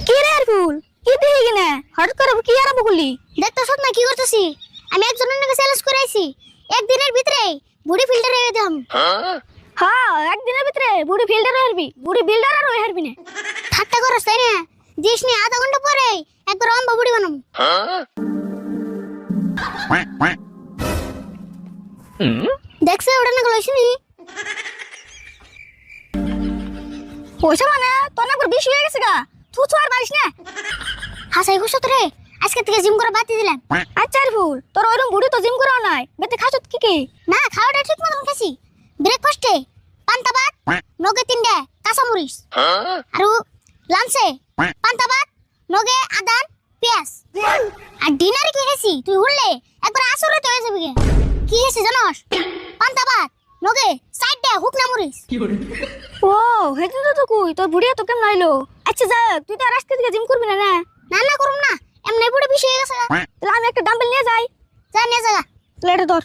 কি রে ফুল কি দেখি কিনা হঠাৎ করে কি আরম্ভ করলি? দেখতেছ না কি করতেছি? আমি একজনের নাকি চ্যালেঞ্জ করে আইছি, একদিনের ভিতরে বডি ফিল্টার হয়ে দিলাম। হ্যাঁ, একদিনের ভিতরে বুড়ি ফিল্টার হয়ে হারবি, বুড়ি বিল্ডার আর হয়ে হারবি না। ঠাট্টা করছ তাই না? দিস নি আধা ঘন্টা পরে একবার অম্বা বডি বানাম। দেখছে ওটা না গলাইছিনি? পয়সা মানে তোর না বেশি হয়ে গেছে গা, তুই আর পারিস না। হাসাই খুশত রে, আজকে থেকে জিম করা বাদ দিয়ে দিলাম। আচ্ছা রে ফুল, তোর ওইরকম বুড়ি তো জিম করাও নাই, বেতে খাচ্ছ কি কি? না, খাওয়াটা ঠিক মতন খাইছি। ব্রেকফাস্টে পান্তা ভাত, নগে 3টা কাঁচামরিচ, আর লাঞ্চে পান্তা ভাত, নগে আদা পেঁয়াজ, আর ডিনারে কি খাইছি তুই হুললে একবার আসরে তো হয়ে যাবি গে। কি খাইছি জানোস? পান্তা ভাত, নগে 4টা হুকনা মরিচ। ও হেতু তো কই তোর বুড়ি তো কেমন আইলো? আচ্ছা যাক, তুই তো আর আজকে থেকে জিম করবি না না? না না করুম না, এমনি বুড়ি বেশি হয়ে গেছে। তাহলে আমি একটা ডাম্বেল নিয়ে যাই। যা নিয়ে যা। তাহলে এটা ধর।